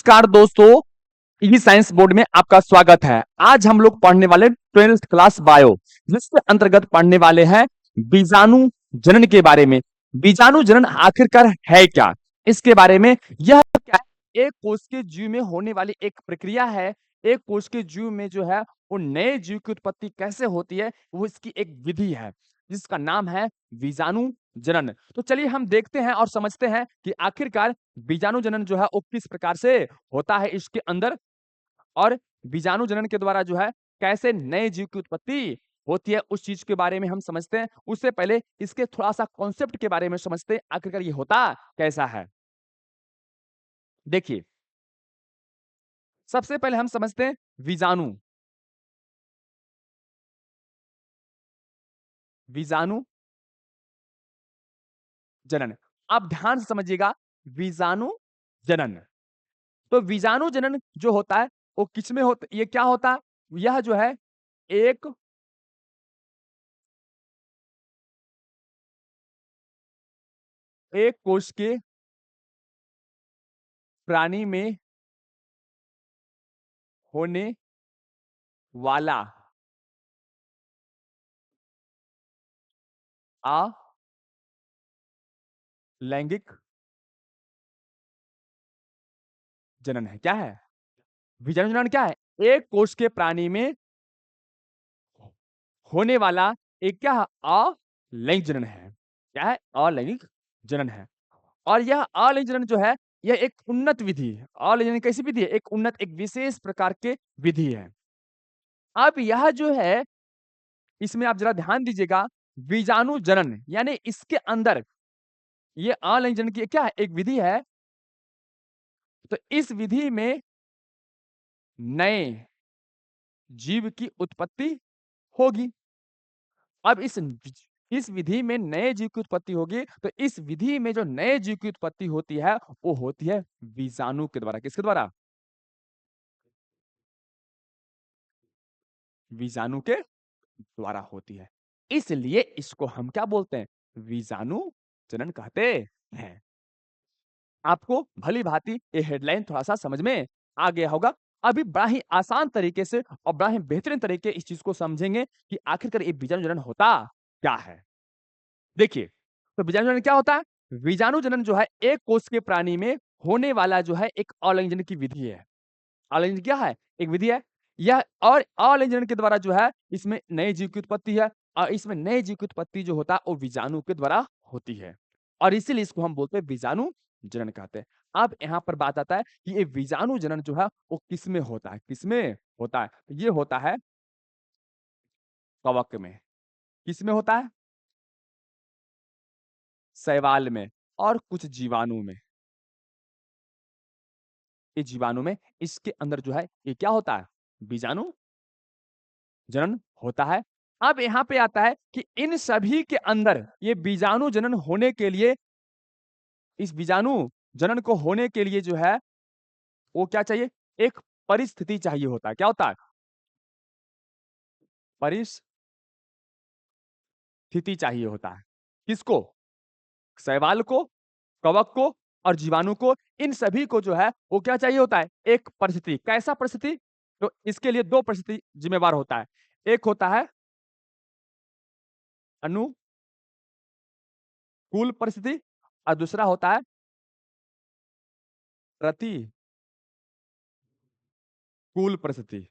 नमस्कार दोस्तों, E science board में आपका स्वागत है। आज हम लोग पढ़ने वाले 12th क्लास बायो, जिसके अंतर्गत पढ़ने वाले हैं बीजाणु जनन के बारे में। बीजाणु जनन आखिरकार है क्या, इसके बारे में। यह क्या है? एक कोश के जीव में होने वाली एक प्रक्रिया है। एक कोश के जीव में जो है वो नए जीव की उत्पत्ति कैसे होती है, वो इसकी एक विधि है जिसका नाम है बीजाणु जनन। तो चलिए हम देखते हैं और समझते हैं कि आखिरकार बीजाणु जनन जो है वो किस प्रकार से होता है इसके अंदर, और बीजाणु जनन के द्वारा जो है कैसे नए जीव की उत्पत्ति होती है, उस चीज के बारे में हम समझते हैं। उससे पहले इसके थोड़ा सा कॉन्सेप्ट के बारे में समझते हैं, आखिरकार ये होता कैसा है। देखिए, सबसे पहले हम समझते हैं बीजाणु बीजाणु जनन। आप ध्यान से समझिएगा, बीजाणु जनन। तो बीजाणु जनन जो होता है वो किसमें होता, ये क्या होता है? यह जो है एक एक कोश के प्राणी में होने वाला अलैंगिक जनन है। क्या है? बीजाणु जनन क्या है? एक कोश के प्राणी में होने वाला एक क्या है? अलैंगिक जनन है। क्या है? अलैंगिक जनन है। और यह अलैंगिक जनन जो है, यह एक उन्नत विधि है। अलैंगिक जनन कैसी विधि है? एक उन्नत, एक विशेष प्रकार के विधि है। अब यह जो है, इसमें आप जरा ध्यान दीजिएगा, बीजाणु जनन यानी इसके अंदर ये अलैंगिक जनन की क्या है? एक विधि है। तो इस विधि में नए जीव की उत्पत्ति होगी। अब इस विधि में नए जीव की उत्पत्ति होगी, तो इस विधि में जो नए जीव की उत्पत्ति होती है वो होती है बीजाणु के द्वारा। किसके द्वारा? बीजाणु के द्वारा होती है। इसलिए इसको हम क्या बोलते हैं? बीजाणु जनन कहते हैं। आपको भली भांति ये हेडलाइन थोड़ा सा समझ में आ गया होगा। अभी बड़ा ही आसान तरीके से और बड़ा ही बेहतरीन तरीके इस चीज को समझेंगे कि आखिरकार ये बीजाणु जनन होता क्या है। देखिए, तो बीजाणु जनन क्या होता है? बीजाणु जनन जो है एक कोश के प्राणी में होने वाला जो है एक अलैंगिक जनन की विधि है। अलैंगिक जनन क्या है? एक विधि है। यह और अलैंगिक जनन के द्वारा जो है इसमें नए जीव की उत्पत्ति है, और इसमें नए जीव की उत्पत्ति जो होता है वो बीजाणु के द्वारा होती है। और इसीलिए इसको हम बोलते हैं बीजाणु जनन कहते हैं। अब यहाँ पर बात आता है कि ये बीजाणु जनन जो है वो किसमें होता है? किसमें होता है? तो ये होता है कवक में। किसमें होता है? शैवाल में और कुछ जीवाणु में। ये जीवाणु में, इसके अंदर जो है ये क्या होता है? बीजाणु जनन होता है। अब यहाँ पे आता है कि इन सभी के अंदर ये बीजाणु जनन होने के लिए, इस बीजाणु जनन को होने के लिए जो है वो क्या चाहिए? एक परिस्थिति चाहिए होता है। क्या होता है? परिस्थिति चाहिए होता है। किसको? शैवाल को, कवक को और जीवाणु को। इन सभी को जो है वो क्या चाहिए होता है? एक परिस्थिति। कैसा परिस्थिति? तो इसके लिए दो परिस्थिति जिम्मेवार होता है। एक होता है अनुकूल परिस्थिति और दूसरा होता है प्रतिकूल परिस्थिति।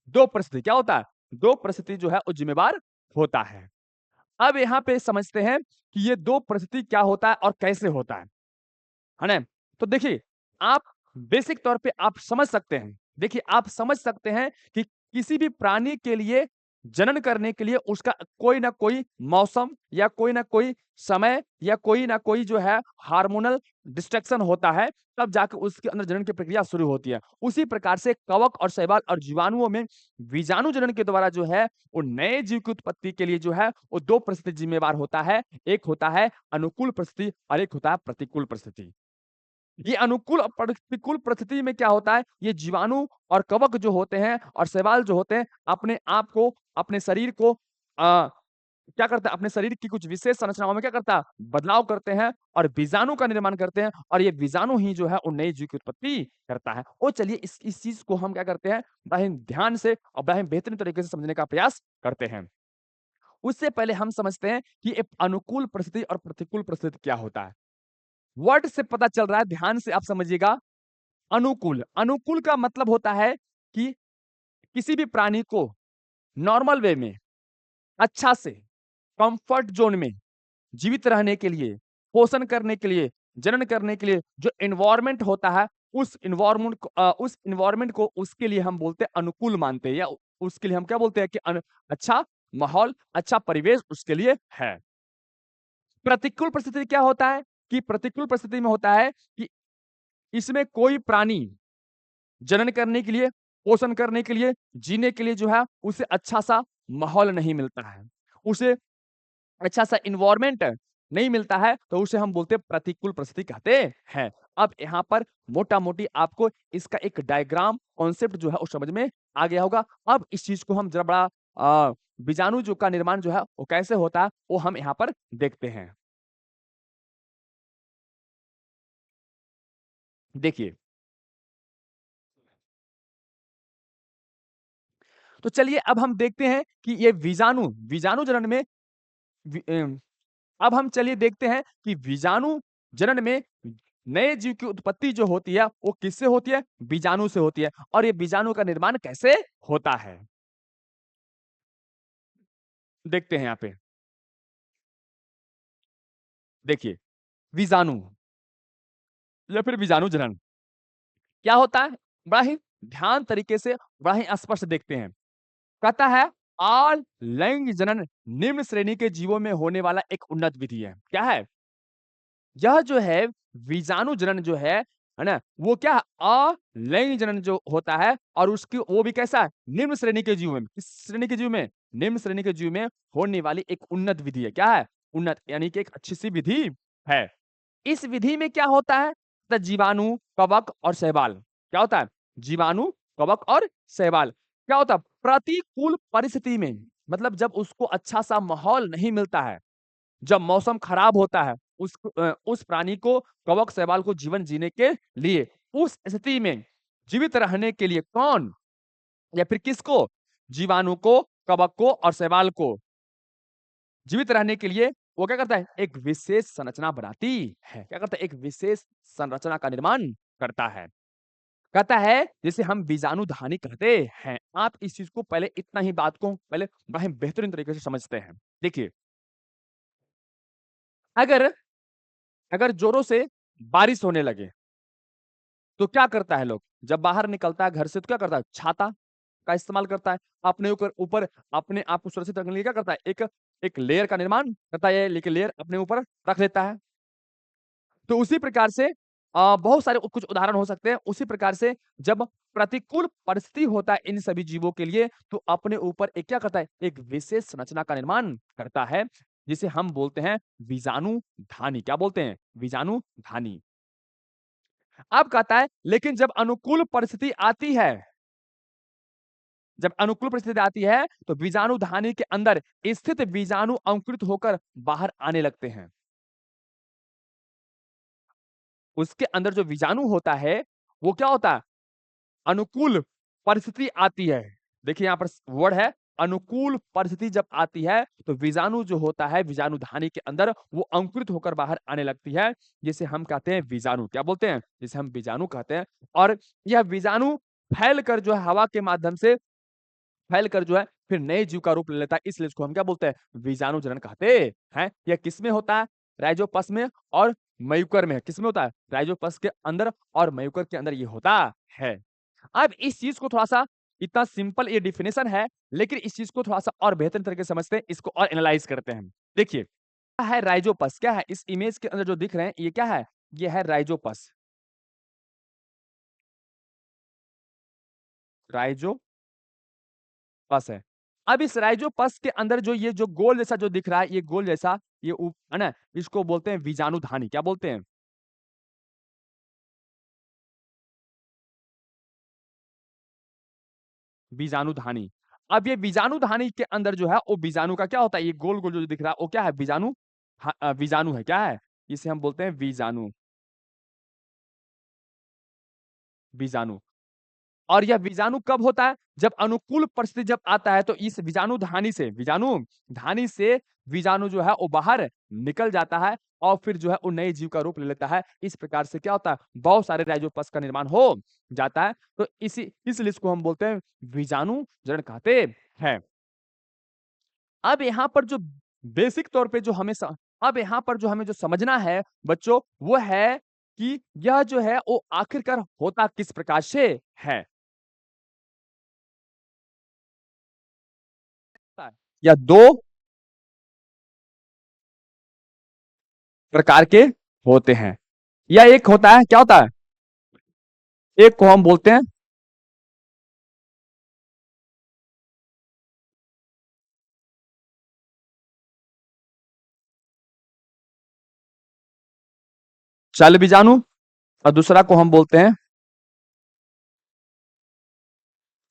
दो परिस्थिति क्या होता है? दो परिस्थिति जो है वो जिम्मेवार होता है। अब यहाँ पे समझते हैं कि ये दो परिस्थिति क्या होता है और कैसे होता है ना? तो देखिए, आप बेसिक तौर पे आप समझ सकते हैं। देखिए, आप समझ सकते हैं कि किसी भी प्राणी के लिए जनन करने के लिए उसका कोई ना कोई मौसम या कोई ना कोई समय या कोई ना कोई जो है हार्मोनल डिस्ट्रैक्शन होता है, तब जाकर उसके अंदर जनन की प्रक्रिया शुरू होती है। उसी प्रकार से कवक और शैवाल और जीवाणुओं में बीजाणु जनन के द्वारा जो है वो नए जीव की उत्पत्ति के लिए जो है वो दो परिस्थिति जिम्मेवार होता है। एक होता है अनुकूल परिस्थिति और एक होता है प्रतिकूल परिस्थिति। ये अनुकूल और प्रतिकूल परिस्थिति में क्या होता है? ये जीवाणु और कवक जो होते हैं और शैवाल जो होते हैं अपने आप को, अपने शरीर को क्या करता है अपने शरीर की कुछ विशेष संरचनाओं में क्या करता है बदलाव करते हैं और बीजाणु का निर्माण करते हैं और ये बीजाणु ही जो है उन नए जीव की उत्पत्ति करता है। और चलिए इस चीज़ को हम क्या करते हैं बड़ा ही ध्यान से और बड़ा ही बेहतरीन तरीके से समझने का प्रयास करते हैं। उससे पहले हम समझते हैं कि एक अनुकूल परिस्थिति और प्रतिकूल परिस्थिति क्या होता है। वर्ड से पता चल रहा है ध्यान से आप समझिएगा अनुकूल, अनुकूल का मतलब होता है कि किसी भी प्राणी को नॉर्मल वे में अच्छा से कंफर्ट ज़ोन में जीवित रहने के लिए, पोषण करने के लिए, जनन करने के लिए जो एनवायरनमेंट होता है, उस एनवायरनमेंट को उसके लिए हम बोलते हैं अनुकूल मानते हैं या उसके लिए हम क्या बोलते हैं कि अच्छा माहौल, अच्छा परिवेश उसके लिए है। प्रतिकूल परिस्थिति क्या होता है कि प्रतिकूल परिस्थिति में होता है कि इसमें कोई प्राणी जनन करने के लिए, पोषण करने के लिए, जीने के लिए जो है उसे अच्छा-सा माहौल नहीं मिलता है। उसे अच्छा-सा एनवायरनमेंट नहीं मिलता है, तो उसे हम बोलते हैं प्रतिकूल परिस्थिति कहते हैं। अब यहाँ पर मोटा-मोटी आपको इसका एक डायग्राम कॉन्सेप्ट जो है वो समझ में आ गया होगा। अब इस चीज़ को हम ज़रा बड़ा बीजाणु जो का निर्माण जो है वो कैसे होता है, वो हम यहाँ पर देखते हैं। देखिए, तो चलिए अब हम देखते हैं कि ये बीजाणु, बीजाणु जनन में वि अब हम चलिए देखते हैं कि बीजाणु जनन में नए जीव की उत्पत्ति जो होती है, वो किससे होती है? बीजाणु से होती है और ये बीजाणु का निर्माण कैसे होता है? देखते हैं यहाँ पे। देखिए, बीजाणु या फिर बीजाणु जनन क्या होता है? बड़ा ही ध्यान तरीके से, बड़ा ही स्पष्ट देखते हैं। कहता है, "आल लैंगिक जनन निम्न श्रेणी के जीवों में होने वाला एक उन्नत विधि है।" क्या है? यह जो है बीजाणु जनन जो है ना? वो क्या अलैंगिक जनन जो होता है और उसकी वो भी कैसा है? निम्न श्रेणी के जीव में। किस श्रेणी के जीव में? निम्न श्रेणी के जीव में होने वाली एक उन्नत विधि है। क्या है? उन्नत यानी कि एक अच्छी-सी विधि है। इस विधि में क्या होता है? त जीवाणु, कवक और शैवाल। क्या होता है? जीवाणु, कवक और शैवाल। क्या होता है? प्रतिकूल परिस्थिति में मतलब जब उसको अच्छा-सा माहौल नहीं मिलता है जब मौसम खराब होता है, उस प्राणी को कवक शैवाल को जीवन जीने के लिए, उस स्थिति में जीवित रहने के लिए कौन या फिर किसको? जीवाणु को, कवक को और शैवाल को जीवित रहने के लिए वो क्या करता है? एक विशेष संरचना बनाती है। क्या करता है? एक विशेष संरचना का निर्माण करता है। कहता है जिसे हम बीजाणुधानी कहते हैं। आप इस चीज़ को पहले इतना ही बात को पहले बड़ा ही बेहतरीन तरीके से समझते हैं। देखिए, अगर अगर ज़ोरों से बारिश होने लगे, तो क्या करता है लोग? जब बाहर निकलता है घर से तो क्या करता है? छाता का इस्तेमाल करता है। अपने ऊपर ऊपर अपने आप को सुरक्षित रखने के लिए क्या करता है? एक एक लेयर का निर्माण करता है, लेके लेयर अपने ऊपर रख लेता है। तो उसी प्रकार से बहुत सारे कुछ उदाहरण हो सकते हैं। उसी प्रकार से जब प्रतिकूल परिस्थिति होता है इन सभी जीवों के लिए, तो अपने ऊपर एक क्या करता है? एक विशेष संरचना का निर्माण करता है, जिसे हम बोलते हैं बीजाणुधानी। क्या बोलते हैं? बीजाणुधानी। अब कहता है लेकिन जब अनुकूल परिस्थिति आती है जब अनुकूल परिस्थिति आती है, तो बीजाणुधानी के अंदर स्थित बीजाणु अंकुरित होकर बाहर आने लगते हैं। उसके अंदर जो बीजाणु होता है, वो क्या होता है? अनुकूल परिस्थिति आती है। देखिए यहाँ पर वर्ड है अनुकूल परिस्थिति जब आती है, तो बीजाणु जो होता है बीजाणुधानी के अंदर वो अंकुरित होकर बाहर आने लगती है, जिसे हम कहते हैं बीजाणु। क्या बोलते हैं? जिसे हम बीजाणु कहते हैं और यह बीजाणु फैलकर जो है हवा के माध्यम से फैलकर जो है फिर नए जीव का रूप ले लेता है, इसलिए इसको हम क्या बोलते हैं? बीजाणु जनन कहते हैं। यह किसमें होता है? राइजोपस में और मयूकर में। किसमें होता है? राइजोपस के अंदर और मयूकर के अंदर ये होता है। अब इस चीज़ को थोड़ा-सा इतना सिंपल ये डेफिनिशन है, लेकिन इस चीज़ को थोड़ा-सा और बेहतर तरीके से समझते हैं, इसको और एनालाइज़ करते हैं। देखिए, क्या है राइजोपस? क्या है? इस इमेज के अंदर जो दिख रहे हैं, ये क्या है? ये है राइजोपस। राइजोपस है। अब इस राइजोपस के अंदर जो ये जो गोल जैसा जो दिख रहा है, ये गोल जैसा ये है ना? इसको बोलते हैं बीजाणुधानी। क्या बोलते हैं? बीजाणुधानी। अब ये बीजाणु धानी के अंदर जो है वो बीजाणु का क्या होता है, ये गोल गोल जो दिख रहा है वो क्या है, बीजाणु। बीजाणु है, क्या है, इसे हम बोलते हैं बीजाणु। बीजाणु। और यह बीजाणु कब होता है, जब अनुकूल परिस्थिति जब आता है, तो इस बीजाणु धानी से बीजाणु जो है वो बाहर निकल जाता है और फिर जो है वो नए जीव का रूप ले लेता है। इस प्रकार से क्या होता है, बहुत सारे राइजोपस का निर्माण हो जाता है। तो इसलिए इसको हम बोलते हैं बीजाणु जनन कहते हैं। अब यहाँ पर जो बेसिक तौर पे जो हमें अब यहाँ पर जो हमें जो समझना है बच्चों, वो है कि यह जो है वो आखिरकार होता किस प्रकार से है। या दो प्रकार के होते हैं, या एक होता है, क्या होता है, एक को हम बोलते हैं चल बीजाणु और दूसरा को हम बोलते हैं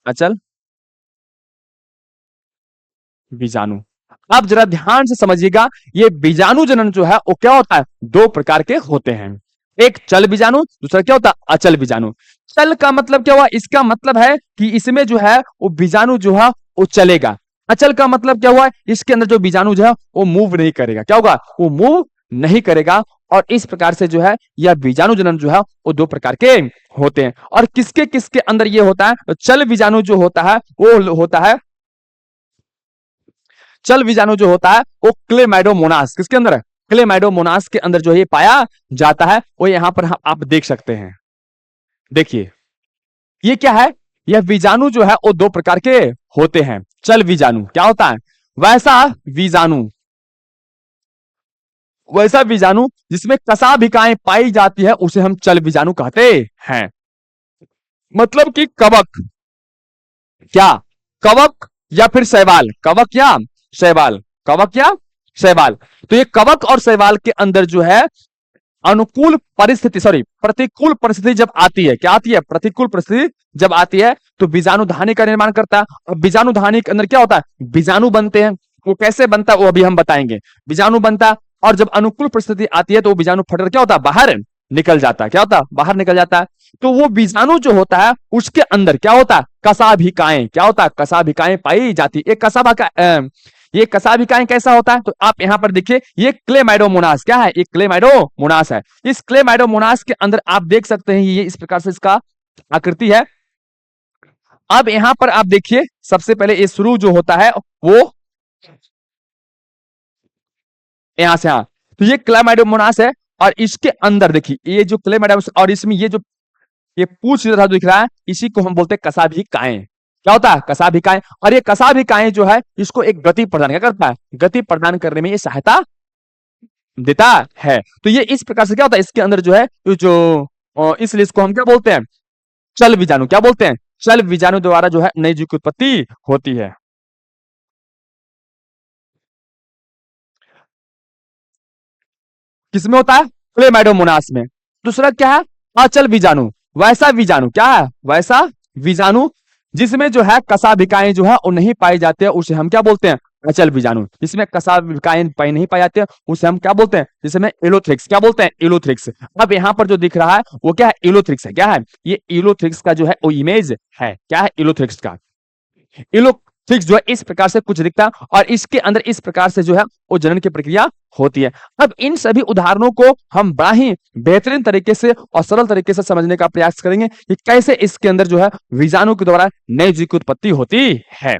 अचल बीजाणु। अब जरा ध्यान से समझिएगा, ये बीजाणु जनन जो है वो क्या होता है, दो प्रकार के होते हैं। एक चल बीजाणु, दूसरा क्या होता है, अचल बीजाणु। चल का मतलब क्या हुआ, इसका मतलब है कि इसमें जो है वो बीजाणु जो है वो चलेगा। अचल का मतलब क्या हुआ, इसके अंदर जो बीजाणु जो है वो मूव नहीं करेगा। क्या होगा, वो मूव नहीं करेगा। और इस प्रकार से जो है यह बीजाणु जनन जो है वो दो प्रकार के होते हैं। और किसके किसके अंदर ये होता है, तो चल बीजाणु जो होता है वो होता है, चल बीजाणु जो होता है वो क्लेमाइडोमोनास, किसके अंदर है, क्लेमाइडोमोनास के अंदर जो ये पाया जाता है। वो यहां पर आप देख सकते हैं। देखिए ये क्या है, यह बीजाणु जो है वो दो प्रकार के होते हैं। चल बीजाणु क्या होता है, वैसा बीजाणु, वैसा बीजाणु जिसमें कसाभिकाएं पाई जाती है उसे हम चल बीजाणु कहते हैं। मतलब कि कवक, क्या, कवक या फिर शैवाल, कवक या शैवाल, कवक या शैवाल। तो ये कवक और शैवाल के अंदर जो है अनुकूल परिस्थिति, सॉरी प्रतिकूल परिस्थिति जब आती है, क्या आती है, प्रतिकूल परिस्थिति जब आती है, तो बीजाणु धानी का निर्माण करता है। और बीजाणु धानी के अंदर क्या होता है, बीजाणु बनते हैं। वो कैसे बनता है वो अभी हम बताएंगे। बीजाणु बनता है और जब अनुकूल परिस्थिति आती है तो वो बीजाणु फटकर क्या होता है, बाहर निकल जाता है। क्या होता है, बाहर निकल जाता है। तो वो बीजाणु जो होता है उसके अंदर क्या होता है, कसाभिकाएं, क्या होता है, कसाभिकाएं पाई जाती है। एक कसाभिका ये कसाभिकाएं कैसा होता है, तो आप यहां पर देखिए, ये क्लेमाइडोमोनास क्या है, ये क्लेमाइडोमोनास है। इस क्लेमाइडोमोनास के अंदर आप देख सकते हैं ये इस प्रकार से इसका आकृति है। अब यहां पर आप देखिए, सबसे पहले ये शुरू जो होता है वो यहां से, हाँ, तो ये क्लेमाइडोमोनास है। और इसके अंदर देखिए ये जो क्लेमाइडोमोनास, और इसमें ये जो ये पूछ इधर दिख रहा है, इसी को हम बोलते हैं कसाभिकाएं। क्या होता है, कसाभिकाएं। और ये कसाभिकाएं जो है इसको एक गति प्रदान क्या करता है, गति प्रदान करने में ये सहायता देता है। तो ये इस प्रकार से क्या होता है, इसके अंदर जो है जो इसलिए इसको हम क्या बोलते हैं, चल बीजाणु। क्या बोलते हैं, चल बीजाणु द्वारा जो है नई जीव की उत्पत्ति होती है। किसमें होता है, क्लेमाइडोमोनास में। दूसरा क्या है, अचल बीजाणु, वैसा बीजाणु, क्या है, वैसा बीजाणु जिसमें जो है कसाभिकाएं जो है वो नहीं पाई जाती है, उसे हम क्या बोलते हैं, अचल बीजाणु। जिसमें कसाभिकाएं पाई नहीं पाई जाती है उसे हम क्या बोलते हैं, जिसमें इलोथ्रिक्स, क्या बोलते हैं, इलोथ्रिक्स। अब यहाँ पर जो दिख रहा है वो क्या है, इलोथ्रिक्स है। क्या है, ये इलोथ्रिक्स का जो है वो इमेज है। क्या है, इलोथ्रिक्स का इलोथ्रिक्स जो है इस प्रकार से कुछ दिखता है और इसके अंदर इस प्रकार से जो है वो जनन की प्रक्रिया होती है। अब इन सभी उदाहरणों को हम बड़ा ही बेहतरीन तरीके से और सरल तरीके से समझने का प्रयास करेंगे कि कैसे इसके अंदर जो है बीजाणु के द्वारा नए जीव की उत्पत्ति होती है।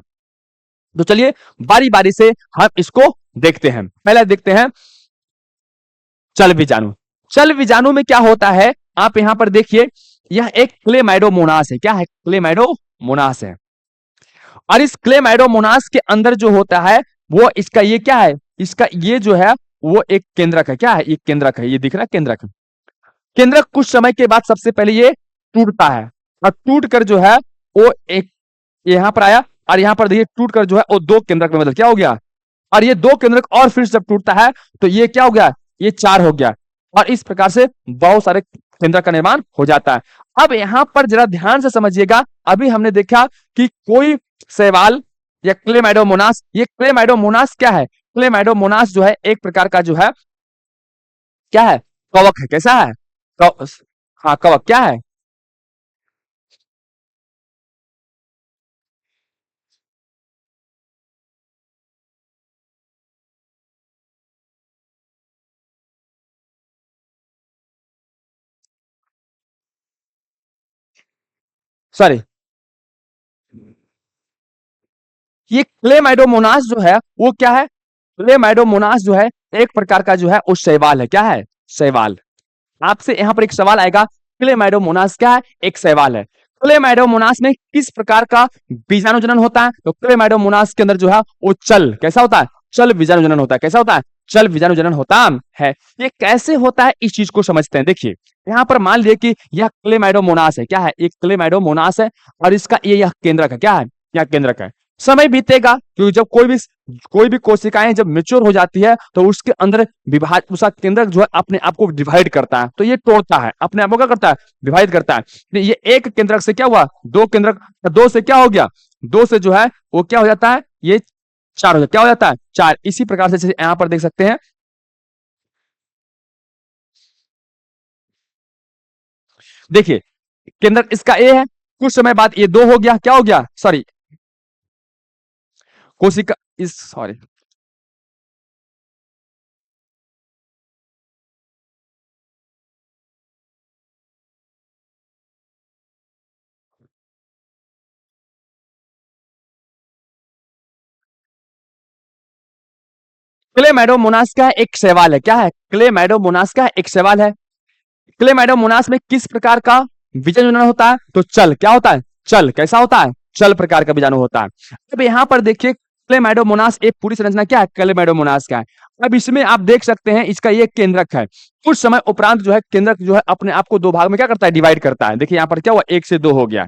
तो चलिए बारी बारी से हम इसको देखते हैं। पहले देखते हैं चल बीजाणु। चल बीजाणु में क्या होता है, आप यहां पर देखिए, यह एक क्लेमाइडोमोनास है। क्या है, क्लेमाइडोमोनास है। और इस क्लेमाइडोमोनास के अंदर जो होता है वो इसका ये क्या है, इसका ये जो है वो एक केंद्रक है। क्या है, ये केंद्रक है, ये दिख रहा है केंद्रक। केंद्रक कुछ समय के बाद सबसे पहले ये टूटता है और टूट कर जो है वो एक यहां पर आया और यहां पर देखिए टूट कर जो है वो दो केंद्रक में बदल क्या हो गया, और ये दो केंद्रक और फिर जब टूटता है तो ये क्या हो गया, ये चार हो गया। और इस प्रकार से बहुत सारे केंद्रक का निर्माण हो जाता है। अब यहां पर जरा ध्यान से समझिएगा, अभी हमने देखा कि कोई शैवाल या क्लेमाइडोमोनास। ये क्लेमाइडोमोनास क्या है? क्लेमाइडोमोनास जो है एक प्रकार का जो है क्या है? कवक है। कैसा है? कव, हाँ कवक क्या है? सॉरी, ये क्लेमाइडोमोनास जो है वो क्या है? क्लेमाइडोमोनास जो है एक प्रकार का जो है वो शैवाल है। क्या है? शैवाल। आपसे यहाँ पर एक सवाल आएगा, क्लेमाइडोमोनास क्या है? एक शैवाल है। क्लेमाइडोमोनास में किस प्रकार का बीजाणु जनन होता है? तो क्लेमाइडोमोनास के अंदर जो है वो चल कैसा होता है? चल बीजाणु जनन होता है। कैसा होता है? चल बीजाणु जनन होता है। ये कैसे होता है इस चीज को समझते हैं। देखिए यहाँ पर मान लिया कि यह क्लेमाइडोमोनास है। क्या है? एक क्लेमाइडोमोनास है और इसका ये यह केंद्रक है। क्या है? यह केंद्रक है। समय बीतेगा क्योंकि जब कोई भी कोशिकाएं जब मेच्योर हो जाती है तो उसके अंदर विभाज उसका केंद्रक जो है अपने आप को डिवाइड करता है। तो ये तोड़ता है अपने आप को। क्या करता है? विभाजित करता है। ये एक केंद्रक से क्या हुआ? दो केंद्रक, दो से क्या हो गया? दो से जो है वो क्या हो जाता है? ये चार हो जाता है। क्या हो जाता है? चार। इसी प्रकार से जैसे यहां पर देख सकते हैं, देखिए केंद्रक इसका ए है, कुछ समय बाद ये दो हो गया। क्या हो गया? सॉरी, कोशिका इस सॉरी क्लेमाइडोमोनास का एक सवाल है। क्या है? क्लेमाइडोमोनास का एक सवाल है। क्लेमाइडोमोनास में किस प्रकार का बीजाणु जनन होता है? तो चल। क्या होता है? चल। कैसा होता है? चल प्रकार का बीजाणु होता है। अब यहाँ पर देखिए क्लेमाइडोमोनास एक पूरी संरचना क्या है? क्लेमाइडोमोनास का है। अब इसमें आप देख सकते हैं इसका ये केंद्रक है। कुछ समय उपरांत जो है केंद्रक जो है अपने आप को दो भाग में क्या करता है? डिवाइड करता है। देखिए यहाँ पर क्या हुआ? एक से दो हो गया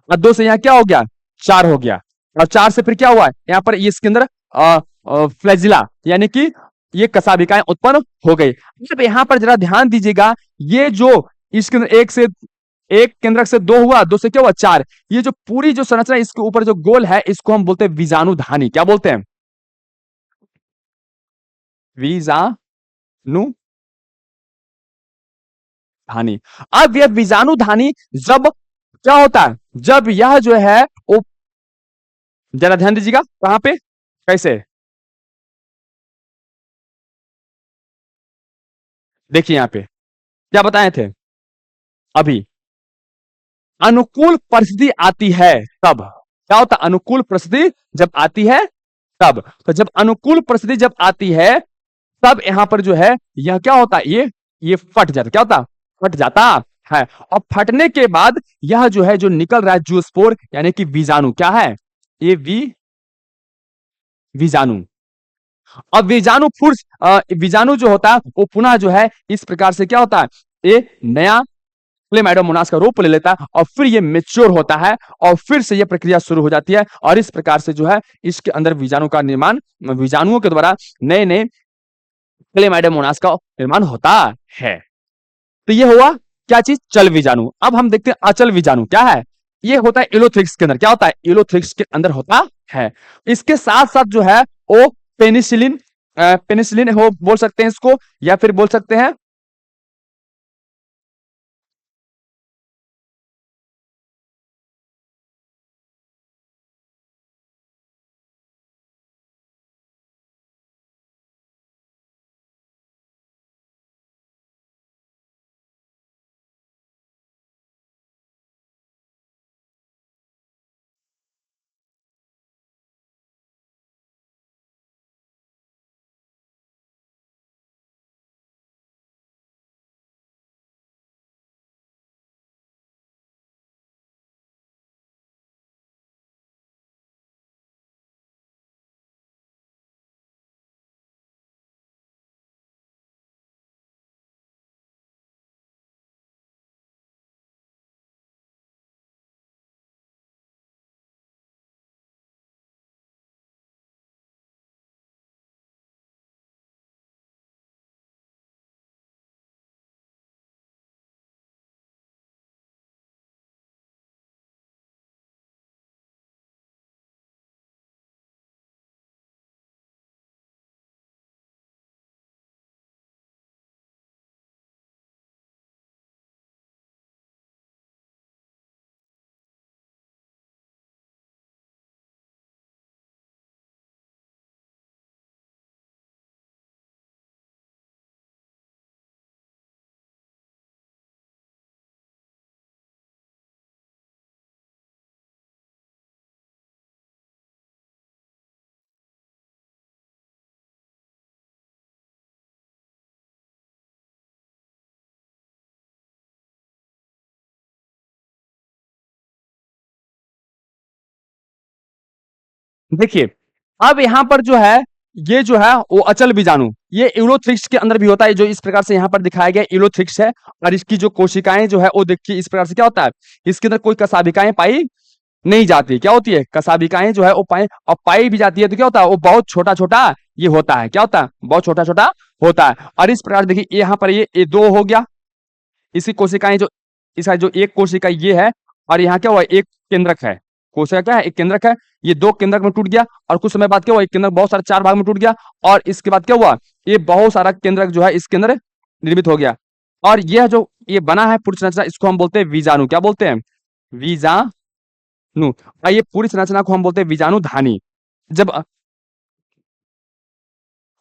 और दो से यहाँ क्या हो गया? चार हो गया। और चार से फिर क्या हुआ? यहाँ पर इसके अंदर फ्लैजिला यानी कि ये कसाभिकाएं उत्पन्न हो गई। अब यहाँ पर जरा ध्यान दीजिएगा, ये जो इसके अंदर एक केंद्रक से दो हुआ, दो से क्या हुआ? चार। ये जो पूरी जो संरचना इसके ऊपर जो गोल है इसको हम बोलते हैं बीजाणुधानी। क्या बोलते हैं? बीजाणु धानी। अब यह बीजाणुधानी जब क्या होता है? जब यह जो है वो, जरा ध्यान दीजिएगा कहां पे कैसे। देखिए यहाँ पे क्या बताए थे अभी, अनुकूल परिस्थिति आती है तब। क्या होता है? अनुकूल परिस्थिति जब आती है तब। तो जब अनुकूल परिस्थिति जब आती है तब यहां पर जो है यह क्या होता है? ये फट जाता। क्या होता? फट जाता है। और फटने के बाद यह जो है जो निकल रहा है जूस्पोर यानी कि बीजाणु। क्या है? ये बीजाणु। अब बीजाणु जो होता है वो पुनः जो है इस प्रकार से क्या होता है? ये नया क्लेमाइडोमोनास का रूप ले लेता है और फिर ये मेच्योर होता है और फिर से ये प्रक्रिया शुरू हो जाती है और इस प्रकार से जो है इसके अंदर बीजाणु का निर्माण, बीजाणुओं के द्वारा नए नए क्लेमाइडोमोनास का निर्माण होता है। तो ये हुआ क्या चीज? चल बीजाणु। अब हम देखते हैं अचल बीजाणु क्या है। ये होता है इलोथ्रिक्स के अंदर। क्या होता है? इलोथ्रिक्स के अंदर होता है। इसके साथ साथ जो है वो पेनिसिलिन, पेनिसिलिन हो बोल सकते हैं इसको, या फिर बोल सकते हैं देखिए, अब यहाँ पर जो है, ये जो है वो अचल बीजाणु, ये यूरोथ्रिक्स के अंदर भी होता है, जो इस प्रकार से यहाँ पर दिखाया गया यूरोथ्रिक्स है। और इसकी जो कोशिकाएं जो है वो देखिए इस प्रकार से क्या होता है, इसके अंदर कोई कसाभिकाएं पाई नहीं जाती। क्या होती है, कसाभिकाएं जो है वो पाई, और पाई भी जाती है तो क्या होता है, वो बहुत छोटा छोटा ये होता है। क्या होता है, बहुत छोटा छोटा होता है। और इस प्रकार देखिए यहाँ पर ये दो हो गया, इसी कोशिकाएं जो, इसका जो एक कोशिका ये है, और यहाँ क्या हुआ, एक केंद्रक है। कोशिका क्या है, एक केंद्रक है। ये दो केंद्रक में टूट गया, और कुछ समय बाद क्या हुआ, एक केंद्रक बहुत सारे चार भाग में टूट गया, और इसके बाद क्या हुआ, ये बहुत सारा केंद्रक जो है इसके अंदर निर्मित हो गया। और यह जो ये बना है पूरी संरचना, इसको हम बोलते हैं बीजाणु। क्या बोलते हैं, बीजाणु। और ये पूरी संरचना को हम बोलते हैं बीजाणु धानी। जब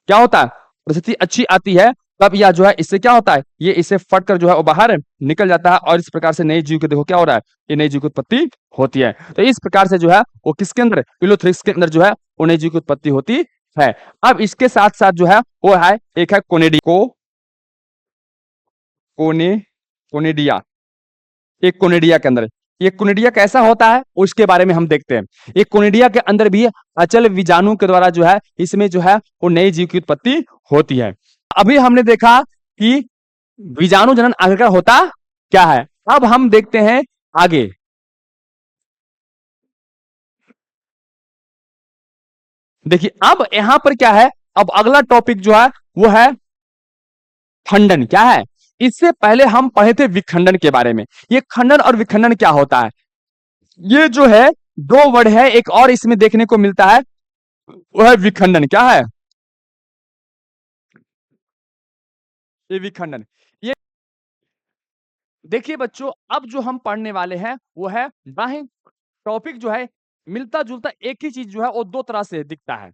क्या होता है, परिस्थिति अच्छी आती है, तब यह जो है इससे क्या होता है, ये इसे फट कर जो है वो बाहर निकल जाता है, और इस प्रकार से नए जीव के देखो क्या हो रहा है, ये नए जीव की उत्पत्ति होती है। तो इस प्रकार से जो है वो किसके अंदर, यूलोथ्रिक्स के अंदर जो है वो नए जीव की उत्पत्ति होती है। अब इसके साथ साथ जो है वो है, एक है कोने कोनेडिया। एक कोनेडिया के अंदर, ये कोनेडिया कैसा होता है उसके बारे में हम देखते हैं। एक कोनेडिया के अंदर भी अचल बीजाणु के द्वारा जो है इसमें जो है वो नए जीव की उत्पत्ति होती है। अभी हमने देखा कि बीजाणु जनन आखिरकार होता क्या है। अब हम देखते हैं आगे। देखिए अब यहां पर क्या है, अब अगला टॉपिक जो है वो है खंडन। क्या है, इससे पहले हम पढ़े थे विखंडन के बारे में। ये खंडन और विखंडन क्या होता है, ये जो है दो वर्ड है, एक और इसमें देखने को मिलता है, वो है विखंडन। क्या है, ये विखंडन। ये देखिए बच्चों, अब जो हम पढ़ने वाले हैं वो है बाह्य। टॉपिक जो है मिलता जुलता एक ही चीज जो है वो दो तरह से दिखता है,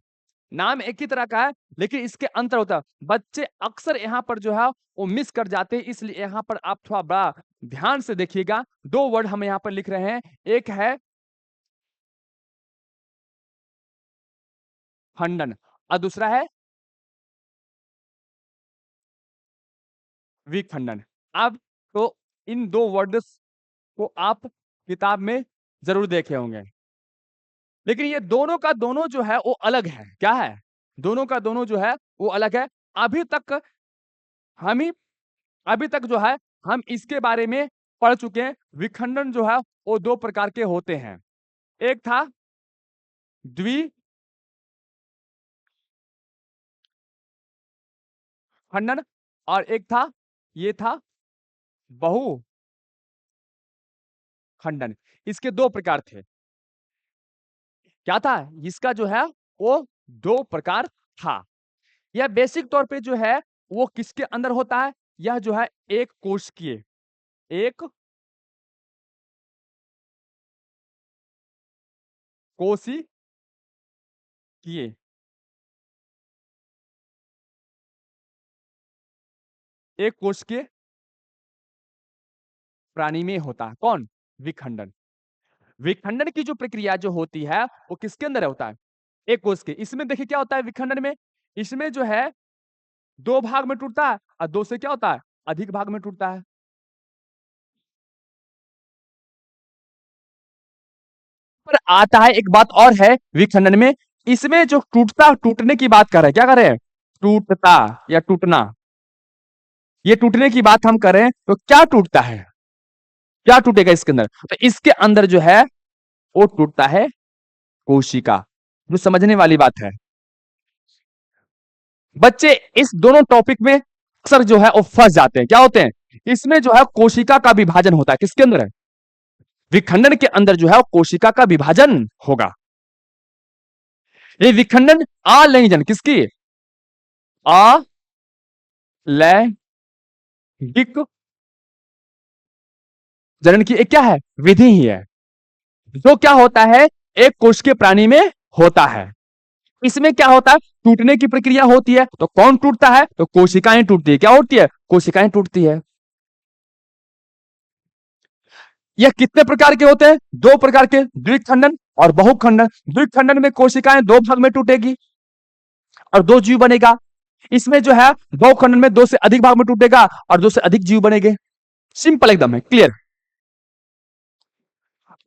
नाम एक ही तरह का है लेकिन इसके अंतर होता है। बच्चे अक्सर यहाँ पर जो है वो मिस कर जाते हैं, इसलिए यहाँ पर आप थोड़ा बड़ा ध्यान से देखिएगा। दो वर्ड हम यहाँ पर लिख रहे हैं, एक है खंडन और दूसरा है विखंडन। अब तो इन दो वर्ड्स को आप किताब में जरूर देखे होंगे, लेकिन ये दोनों का दोनों जो है वो अलग है। क्या है, दोनों का दोनों जो है वो अलग है। अभी तक हम ही अभी तक जो है हम इसके बारे में पढ़ चुके हैं। विखंडन जो है वो दो प्रकार के होते हैं, एक था द्विखंडन और एक था, ये था बहुखंडन। इसके दो प्रकार थे। क्या था, इसका जो है वो दो प्रकार था। यह बेसिक तौर पे जो है वो किसके अंदर होता है, यह जो है एक कोशिकीय, एक कोशिकीय एक कोशिकीय प्राणी में होता है। कौन, विखंडन। विखंडन की जो प्रक्रिया जो होती है वो किसके अंदर होता है, एक कोश के। इसमें देखिए क्या होता है विखंडन में, इसमें जो है दो भाग में टूटता है और दो से क्या होता है, अधिक भाग में टूटता है। पर आता है एक बात और है विखंडन में, इसमें जो टूटता, टूटने की बात कर रहे हैं, क्या कर रहे हैं, टूटता या टूटना, ये टूटने की बात हम कर रहे हैं। तो क्या टूटता है, क्या टूटेगा इसके अंदर, तो इसके अंदर जो है वो टूटता है कोशिका। जो समझने वाली बात है, बच्चे इस दोनों टॉपिक में अक्सर जो है वो फंस जाते हैं। क्या होते हैं, इसमें जो है कोशिका का विभाजन होता है, किसके अंदर है, विखंडन के अंदर जो है वो कोशिका का विभाजन होगा। ये विखंडन अलैंगिक, किसकी, अलैंगिक जनन की एक क्या है, विधि ही है, जो क्या होता है एक कोश के प्राणी में होता है। इसमें क्या होता है, टूटने की प्रक्रिया होती है। तो कौन टूटता है, तो कोशिकाएं टूटती है। क्या होती है, कोशिकाएं टूटती है। यह कितने प्रकार के होते हैं, दो प्रकार के, द्विखंडन और बहुखंडन। द्विखंडन में कोशिकाएं दो भाग में टूटेगी और दो जीव बनेगा। इसमें जो है बहुखंडन में दो से अधिक भाग में टूटेगा और दो से अधिक जीव बनेंगे। सिंपल एकदम है, क्लियर।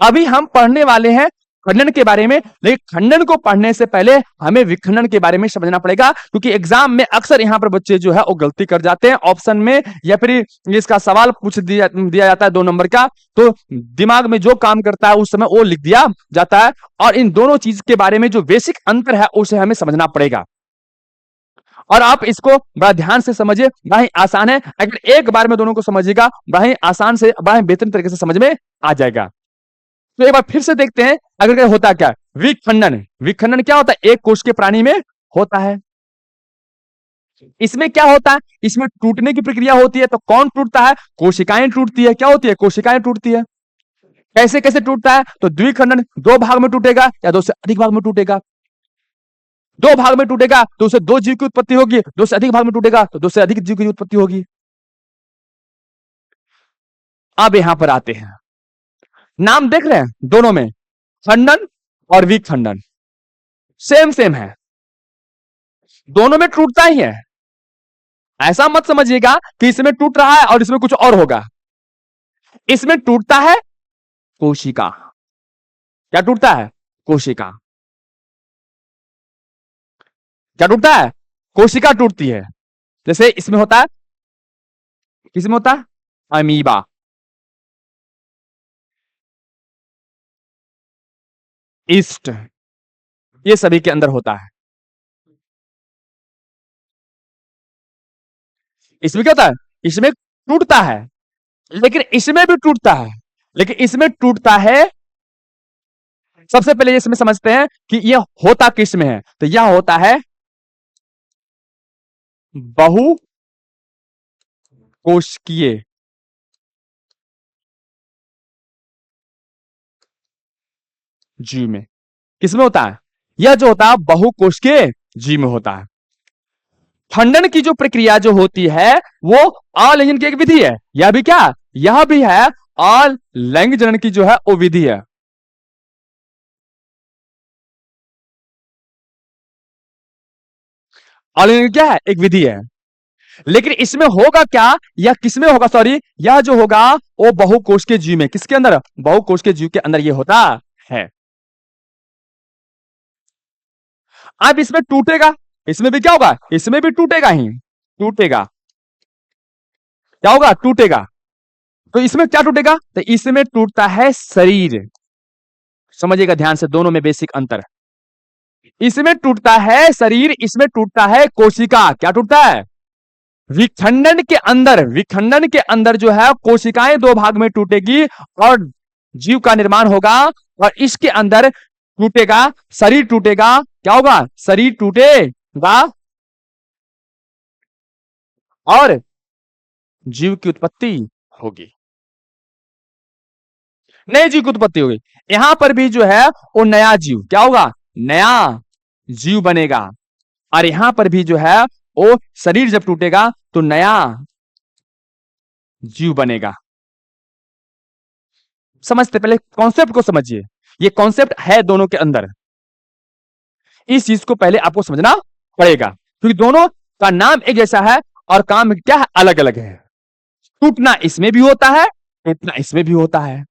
अभी हम पढ़ने वाले हैं खंडन के बारे में, लेकिन खंडन को पढ़ने से पहले हमें विखंडन के बारे में समझना पड़ेगा, क्योंकि एग्जाम में अक्सर यहां पर बच्चे जो है वो गलती कर जाते हैं ऑप्शन में, या फिर इसका सवाल पूछ दिया जाता है 2 नंबर का, तो दिमाग में जो काम करता है उस समय वो लिख दिया जाता है, और इन दोनों चीज के बारे में जो बेसिक अंतर है उसे हमें समझना पड़ेगा। और आप इसको बड़ा ध्यान से समझिए, बड़ा ही आसान है, अगर एक बार में दोनों को समझिएगा बड़ा ही आसान से, बड़ा ही बेहतरीन तरीके से समझ में आ जाएगा। तो एक बार फिर से देखते हैं अगर होता क्या विखंडन। विखंडन क्या होता है? एक कोश के प्राणी में होता है। इसमें क्या होता है? इसमें टूटने की प्रक्रिया होती है। तो कौन टूटता है? कोशिकाएं टूटती है। क्या होती है? कोशिकाएं टूटती है। कैसे कैसे टूटता है? तो द्विखंडन 2 भाग में टूटेगा या 2 से अधिक भाग में टूटेगा। 2 भाग में टूटेगा तो उसे 2 जीव की उत्पत्ति होगी, 2 से अधिक भाग में टूटेगा तो 2 से अधिक जीव की उत्पत्ति होगी। अब यहां पर आते हैं, नाम देख रहे हैं दोनों में, खंडन और विखंडन सेम सेम है, दोनों में टूटता ही है। ऐसा मत समझिएगा कि इसमें टूट रहा है और इसमें कुछ और होगा। इसमें टूटता है कोशिका। क्या टूटता है? कोशिका। क्या टूटता है? कोशिका टूटती है। जैसे इसमें होता है, किसमें होता है? अमीबा, ईस्ट, ये सभी के अंदर होता है। इसमें क्या होता है? इसमें टूटता है, लेकिन इसमें भी टूटता है, लेकिन इसमें टूटता है। सबसे पहले इसमें समझते हैं कि यह होता किस में है। तो यह होता है बहु कोशिकीय जीव में। किसमें होता है? यह जो होता है बहुकोशिकीय जीव में होता है। खंडन की जो प्रक्रिया जो होती है वो अलिंगन की एक विधि है। यह भी क्या? यह भी है अलिंग जनन की जो है वो विधि है। अलिंग क्या है? एक विधि है। लेकिन इसमें होगा क्या, या किसमें होगा, सॉरी, यह जो होगा वो बहुकोश के जीव में। किसके अंदर? बहुकोश के जीव के अंदर ये होता है। अब इसमें टूटेगा, इसमें भी क्या होगा? इसमें भी टूटेगा ही, टूटेगा। क्या होगा? टूटेगा। तो इसमें क्या टूटेगा? तो इसमें टूटता है शरीर। समझिएगा ध्यान से, दोनों में बेसिक अंतर। इसमें टूटता है शरीर, इसमें टूटता है कोशिका। क्या टूटता है? विखंडन के अंदर, विखंडन के अंदर जो है कोशिकाएं 2 भाग में टूटेगी और जीव का निर्माण होगा, और इसके अंदर टूटेगा, शरीर टूटेगा। क्या होगा? शरीर टूटेगा और जीव की उत्पत्ति होगी, नए जीव की उत्पत्ति होगी। यहां पर भी जो है वो नया जीव क्या होगा? नया जीव बनेगा। और यहां पर भी जो है वो शरीर जब टूटेगा तो नया जीव बनेगा। समझते, पहले कॉन्सेप्ट को समझिए, ये कॉन्सेप्ट है दोनों के अंदर। इस चीज को पहले आपको समझना पड़ेगा, क्योंकि दोनों का नाम एक जैसा है और काम क्या है? अलग अलग है। टूटना इसमें भी होता है, टूटना इसमें भी होता है।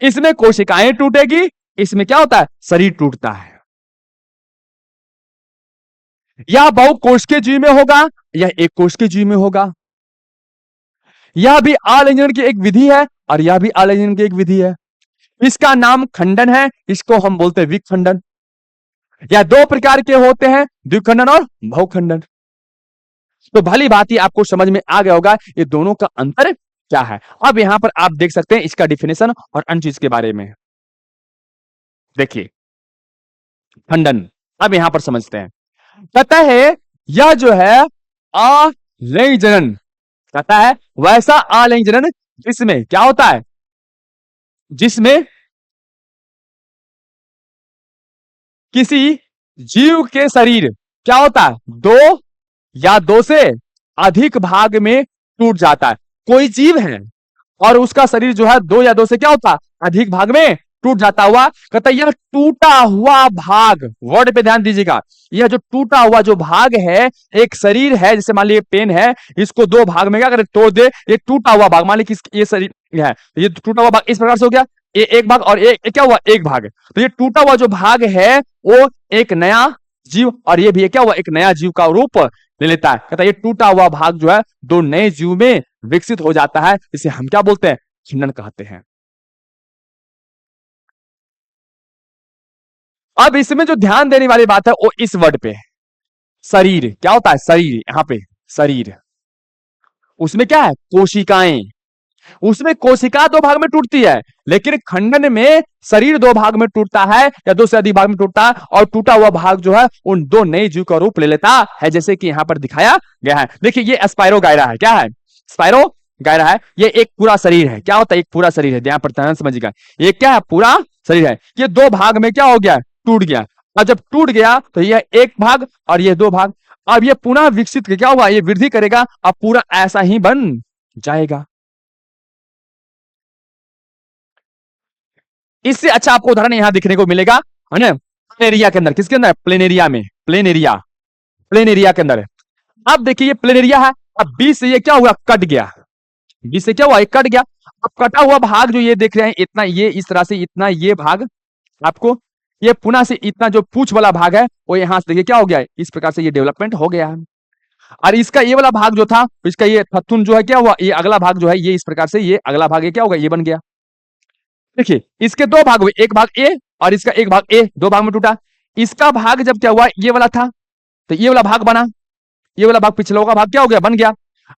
इसमें कोशिकाएं टूटेगी, इसमें क्या होता है? शरीर टूटता है। यह बहुकोश के जीव में होगा, यह एक कोश के जीव में होगा। यह भी आलिंगन की एक विधि है और यह भी आलिंगन की एक विधि है। इसका नाम खंडन है, इसको हम बोलते हैं विखंडन। यह 2 प्रकार के होते हैं, द्विखंडन और बहुखंडन। तो भली भांति आपको समझ में आ गया होगा ये दोनों का अंतर क्या है। अब यहां पर आप देख सकते हैं इसका डिफिनेशन और अन्य चीज के बारे में। देखिए खंडन, अब यहां पर समझते हैं। कहता है यह जो है अलिंग जनन, कहता है वैसा अलिंग जनन जिसमें क्या होता है? जिसमें किसी जीव के शरीर क्या होता है? 2 या 2 से अधिक भाग में टूट जाता है। कोई जीव है और उसका शरीर जो है 2 या 2 से क्या होता है? अधिक भाग में टूट जाता हुआ, कहता है यह टूटा हुआ भाग, वर्ड पे ध्यान दीजिएगा, यह जो टूटा हुआ जो भाग है, एक शरीर है, जैसे मान लीजिए पेन है, इसको दो भाग में क्या करे, तोड़ दे, ये टूटा हुआ भाग, मान लीजिए ये शरीर है, ये टूटा हुआ भाग इस प्रकार से हो गया, ये एक भाग और ये क्या हुआ, एक भाग, तो ये टूटा हुआ जो भाग है वो एक नया जीव, और ये भी क्या हुआ, एक नया जीव का रूप ले लेता है। कहता है ये टूटा हुआ भाग जो है दो नए जीव में विकसित हो जाता है, इसे हम क्या बोलते हैं, खंडन कहते हैं। अब इसमें जो ध्यान देने वाली बात है वो इस वर्ड पे, शरीर क्या होता है, शरीर, यहां पे शरीर, उसमें क्या है, कोशिकाएं, उसमें कोशिका दो भाग में टूटती है, लेकिन खंडन में शरीर दो भाग में टूटता है या दो से अधिक भाग में टूटता है, और टूटा हुआ भाग जो है उन दो नए जीव का रूप ले लेता है, जैसे कि यहां पर दिखाया गया है। देखिए ये स्पाइरो गायरा है, क्या है, स्पाइरो गायरा है, ये एक पूरा शरीर है, क्या होता है, एक पूरा शरीर है, ध्यान पर ध्यान समझिएगा, ये क्या है, पूरा शरीर है, ये दो भाग में क्या हो गया, टूट गया, और जब टूट गया तो ये एक भाग और ये दो भाग, अब ये पुनः विकसित क्या हुआ, ये वृद्धि करेगा, अब पूरा ऐसा ही बन जाएगा। इससे अच्छा आपको उदाहरण यहां दिखने को मिलेगा, है ना, प्लेनेरिया के अंदर, किसके अंदर, प्लेनेरिया में, प्लेनेरिया, प्लेनेरिया के अंदर। अब देखिए ये प्लेनेरिया है, अब बीच से ये क्या हुआ, कट गया, बीच से क्या हुआ, ये कट गया, अब कटा हुआ भाग जो ये देख रहे हैं इतना, ये इस तरह से इतना, ये भाग आपको, ये पुनः से इतना जो पूछ वाला भाग है वो यहां से देखिए क्या हो गया है, इस प्रकार से ये डेवलपमेंट हो गया है, और इसका ये वाला भाग जो था, इसका ये थथुन जो है क्या हुआ, ये अगला भाग जो है ये इस प्रकार से, ये अगला भाग ये क्या होगा, ये बन गया। देखिए इसके दो भाग हुए, एक भाग ए और इसका एक भाग, ए दो भाग में टूटा, इसका भाग जब क्या हुआ, ये वाला था, तो ये वाला भाग बना, ये वाला भाग पिछला का भाग क्या हो गया, बन गया।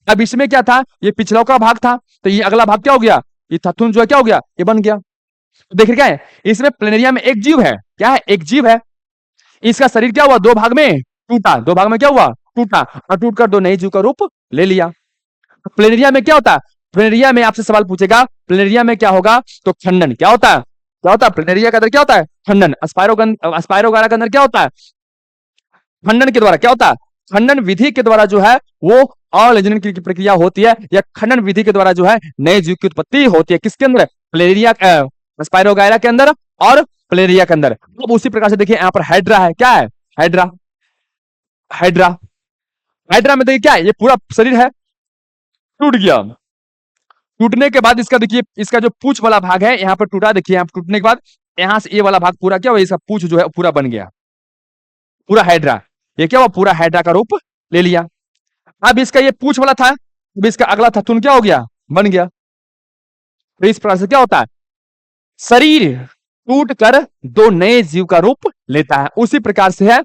अब इसमें क्या था, ये पिछला का भाग था, तो ये अगला भाग क्या हो गया, ये थथुन जो है क्या हो गया, ये बन गया। तो देखिए क्या है, इसमें प्लेनेरिया में एक जीव है, क्या है, एक जीव है, इसका शरीर क्या हुआ, दो भाग में टूटा, दो भाग में क्या हुआ, टूटा, और टूटकर दो नए जीव का रूप ले लिया। प्लेनेरिया में क्या होता है, प्लेनेरिया में आपसे सवाल पूछेगा, प्लेनेरिया में क्या होगा, तो खंडन क्या होता है, क्या होता है, प्लेनेरिया के अंदर क्या होता है, खंडन, स्पाइरोगारा के अंदर क्या होता है, खंडन के द्वारा क्या होता है, खंडन विधि के द्वारा जो है वो अलिंजन की प्रक्रिया होती है, या खंडन विधि के द्वारा जो है नए जीव की उत्पत्ति होती है, किसके अंदर, प्लेनेरिया, स्पाइरोगायरा के अंदर और प्लेनेरिया के अंदर। अब उसी प्रकार से देखिए यहाँ पर हाइड्रा है, क्या है, हाइड्रा, हाइड्रा, हाइड्रा में देखिए क्या है, ये पूरा शरीर है, टूट गया, टूटने के बाद इसका देखिए, इसका जो पूछ वाला भाग है यहाँ पर टूटा, देखिए यहाँ टूटने के बाद यहाँ से ये वाला भाग पूरा क्या हुआ, इसका पूछ जो है पूरा बन गया, पूरा हाइड्रा, ये क्या हुआ, पूरा हाइड्रा का रूप ले लिया। अब इसका ये पूछ वाला था, अब इसका अगला थथुन क्या हो गया, बन गया। तो इस प्रकार से क्या होता है, शरीर टूट कर दो नए जीव का रूप लेता है। उसी प्रकार से है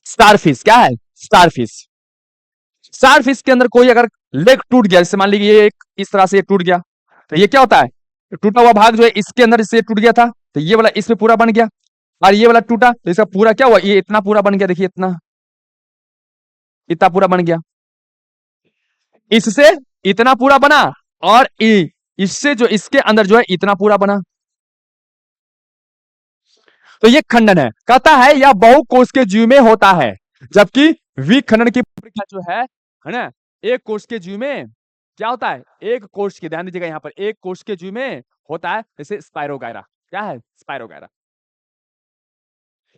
स्टारफिश, क्या है, स्टारफिश, स्टारफिश के अंदर कोई अगर लेग टूट गया, जैसे मान लीजिए ये एक इस तरह से ये टूट गया, तो ये क्या होता है, टूटा हुआ भाग जो है इसके अंदर इससे टूट गया था, तो ये वाला इसमें पूरा बन गया, और ये वाला टूटा तो इसका पूरा क्या हुआ, ये इतना पूरा बन गया, देखिए इतना, इतना पूरा बन गया, इससे इतना पूरा बना, और इससे जो इसके अंदर जो है इतना पूरा बना, तो ये खंडन है। कहता है यह बहुकोश के जीव में होता है, जबकि विखंडन की प्रक्रिया जो है ना, एक कोश के जीव में क्या होता है, एक कोश के, ध्यान दीजिएगा यहाँ पर, एक कोश के जीव में होता है, जैसे स्पाइरोगायरा, क्या है, स्पाइरोगायरा,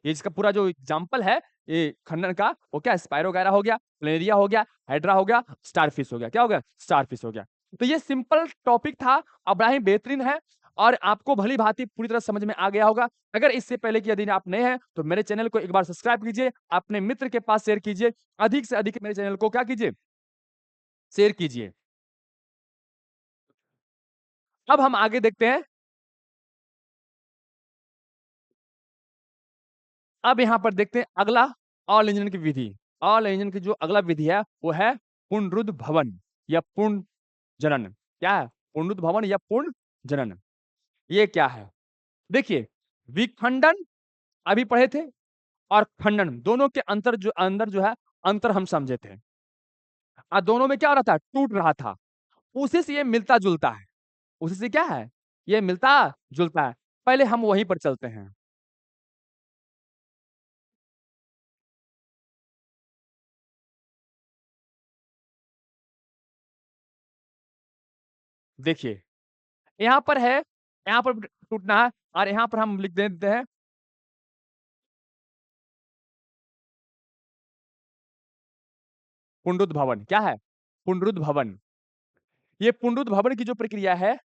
ये इसका पूरा जो एग्जाम्पल है ये खंडन का, वो क्या, स्पाइरोगायरा हो गया, प्लेनेरिया हो गया, हाइड्रा हो गया, स्टारफिश हो गया, क्या हो गया, स्टारफिश हो गया। तो ये सिंपल टॉपिक था, अब बड़ा ही बेहतरीन है, और आपको भली भांति पूरी तरह समझ में आ गया होगा। अगर इससे पहले कि यदि आप नए हैं तो मेरे चैनल को एक बार सब्सक्राइब कीजिए, अपने मित्र के पास शेयर कीजिए, अधिक से अधिक मेरे चैनल को क्या कीजिए, शेयर कीजिए। अब हम आगे देखते हैं, अब यहां पर देखते हैं अगला ऑल इंजन की विधि। ऑल इंजन की जो अगला विधि है वो है पुनरुद्ध भवन या पूर्ण जनन। क्या है, पुनरुद्ध भवन या पूर्ण जनन, ये क्या है, देखिए विखंडन अभी पढ़े थे, और खंडन दोनों के अंतर जो अंदर जो है अंतर हम समझे थे, दोनों में क्या हो रहा था, टूट रहा था, उसी से ये मिलता जुलता है, उसी से क्या है, ये मिलता जुलता है। पहले हम वहीं पर चलते हैं, देखिए यहाँ पर है, यहाँ पर टूटना है, और यहाँ पर हम लिख देते हैं पुनरुद्भवन। क्या है? पुनरुद्भवन। ये पुनरुद्भवन की जो प्रक्रिया है,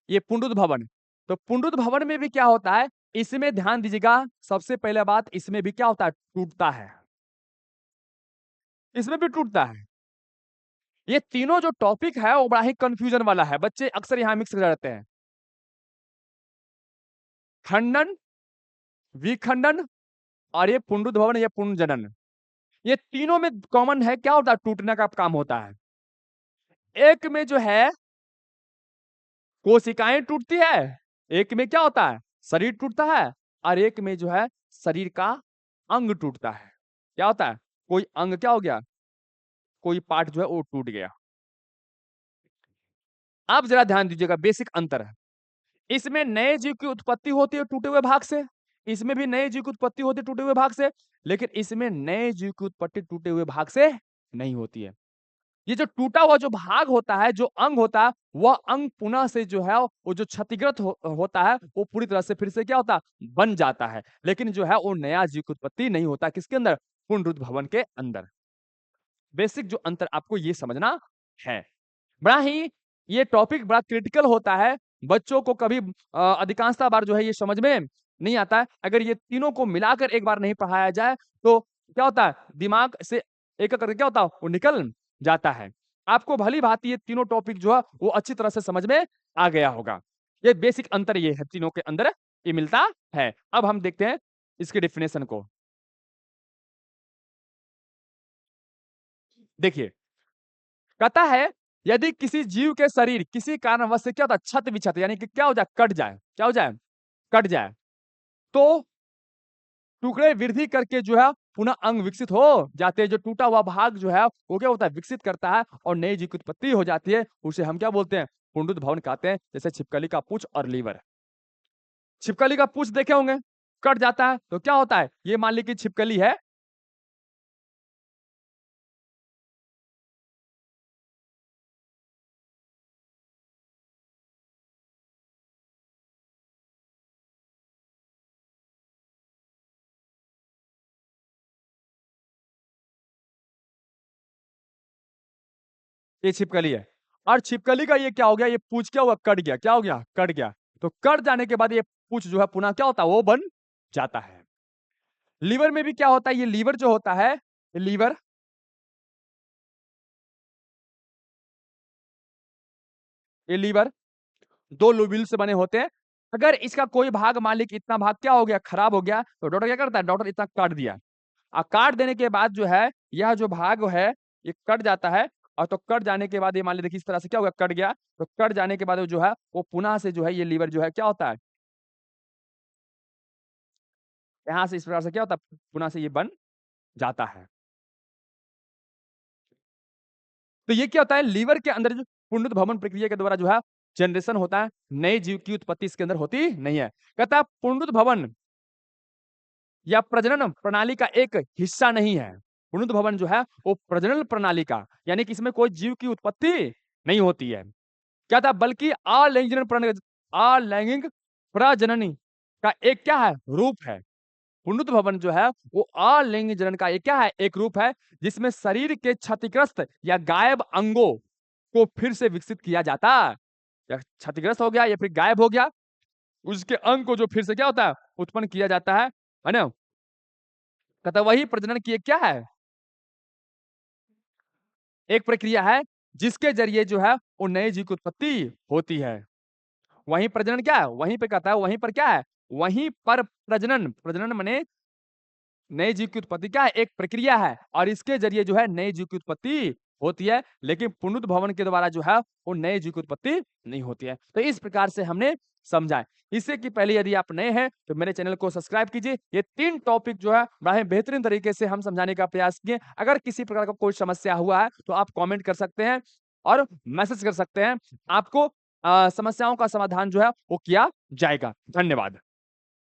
ये पुनरुद्भवन। तो पुनरुद्भवन में भी क्या होता है, इसमें ध्यान दीजिएगा, सबसे पहले बात इसमें भी क्या होता है, टूटता है। इसमें भी टूटता है। ये तीनों जो टॉपिक है वो बड़ा ही कंफ्यूजन वाला है, बच्चे अक्सर यहाँ मिक्स कर जाते हैं। खंडन, विखंडन और ये पुनरुद्भवन या पुनर्जनन, ये तीनों में कॉमन है, क्या होता है, टूटने का काम होता है। एक में जो है कोशिकाएं टूटती है, एक में क्या होता है, शरीर टूटता है, और एक में जो है शरीर का अंग टूटता है। क्या होता है, कोई अंग क्या हो गया, कोई पार्ट जो है वो टूट गया। अब जरा ध्यान दीजिएगा, बेसिक अंतर है। इसमें नए जीव की उत्पत्ति होती है टूटे हुए भाग से, इसमें भी नए जीव की उत्पत्ति होती है टूटे हुए भाग से, लेकिन इसमें नए जीव की उत्पत्ति टूटे हुए भाग से नहीं होती है। ये जो टूटा हुआ जो भाग होता है, जो अंग होता है, वह अंग पुनः से जो है वो जो क्षतिग्रस्त होता है, वो पूरी तरह से फिर से क्या होता है, बन जाता है। लेकिन जो है वो नया जीव की उत्पत्ति नहीं होता, किसके अंदर, पुनरुद्भवन के अंदर। बेसिक जो अंतर आपको ये समझना है। बड़ा ही ये टॉपिक बड़ा क्रिटिकल होता है, बच्चों को कभी अधिकांशतः बार जो है ये समझ में नहीं आता है। अगर ये तीनों को मिलाकर एक बार नहीं पढ़ाया जाए तो क्या होता है, दिमाग से एक-एक करके क्या होता है, वो निकल जाता है। आपको भली-भांति ये तीनों टॉपिक जो है वो अच्छी तरह से समझ में आ गया होगा। ये बेसिक अंतर ये है, तीनों के अंदर ये मिलता है। अब हम देखते हैं इसके डेफिनेशन को। देखिए, कहता है यदि किसी जीव के शरीर किसी कारणवश से क्या होता है, क्षत-विक्षत यानी कि क्या हो जाए, कट जाए। क्या हो जाए? कट जाए। तो टुकड़े वृद्धि करके जो है पुनः अंग विकसित हो जाते हैं। जो टूटा हुआ भाग जो है वो क्या होता है, विकसित करता है और नई जीव की उत्पत्ति हो जाती है। उसे हम क्या बोलते हैं, पुनरुद्भवन कहते हैं। जैसे छिपकली का पूंछ और लीवर। छिपकली का पूंछ देखे होंगे, कट जाता है तो क्या होता है, ये मान लीजिए कि छिपकली है। ये छिपकली है और छिपकली का ये क्या हो गया, ये पूंछ क्या हुआ, कट गया। क्या हो गया, कट गया। तो कट जाने के बाद ये पूंछ जो है पुनः क्या होता है, वो बन जाता है। लीवर में भी क्या होता है, ये लीवर जो होता है, ये लीवर, ये लीवर 2 लोब्यूल से बने होते हैं। अगर इसका कोई भाग मान लीजिए कि इतना भाग क्या हो गया, खराब हो गया, तो डॉक्टर क्या करता है, डॉक्टर इतना काट दिया। काट देने के बाद जो है, यह जो भाग है, ये कट जाता है। और तो कट जाने के बाद ये मान लीजिए देखिए इस तरह से क्या हो गया, कट गया। तो कट जाने के बाद वो जो है, वो पुनः से जो है ये लीवर जो है क्या होता है, यहाँ से इस प्रकार से क्या होता है, पुनः से ये बन जाता है। तो ये क्या होता है, लीवर के अंदर जो पुनरुद्भवन प्रक्रिया के द्वारा जो है जनरेशन होता है, नए जीव की उत्पत्ति इसके अंदर होती नहीं है। कहता है पुनरुद्भवन या प्रजनन प्रणाली का एक हिस्सा नहीं है। पुनरुद्भवन जो है वो प्रजनन प्रणाली का, यानी कि इसमें कोई जीव की उत्पत्ति नहीं होती है। क्या था, बल्कि अलैंगिक प्रजननी का एक क्या है, रूप है। पुनरुद्भवन जो है वो अलैंगिक जनन का एक क्या है, एक रूप है, जिसमें शरीर के क्षतिग्रस्त या गायब अंगों को फिर से विकसित किया जाता है। या क्षतिग्रस्त हो गया या फिर गायब हो गया, उसके अंग को जो फिर से क्या होता है, उत्पन्न किया जाता है ना? कहता है वही प्रजनन की एक क्या है, एक प्रक्रिया है, जिसके ज़रिए जो है वो नए जीव की उत्पत्ति होती है। वहीं प्रजनन क्या है? वहीं पे कहता है, वहीं पर क्या है? वहीं पर प्रजनन, प्रजनन माने नए जीव की उत्पत्ति क्या है? एक प्रक्रिया है और इसके ज़रिए जो है नए जीव की उत्पत्ति होती है, लेकिन पुनरुत्थ भवन के द्वारा जो है वो नए जीव की उत्पत्ति नहीं होती है। तो इस प्रकार से हमने समझा है। इससे कि पहले यदि आप नए हैं तो मेरे चैनल को सब्सक्राइब कीजिए। ये 3 टॉपिक जो है बड़ा ही बेहतरीन तरीके से हम समझाने का प्रयास किए। अगर किसी प्रकार का कोई समस्या हुआ है तो आप कमेंट कर सकते हैं और मैसेज कर सकते हैं। आपको समस्याओं का समाधान जो है वो किया जाएगा। धन्यवाद।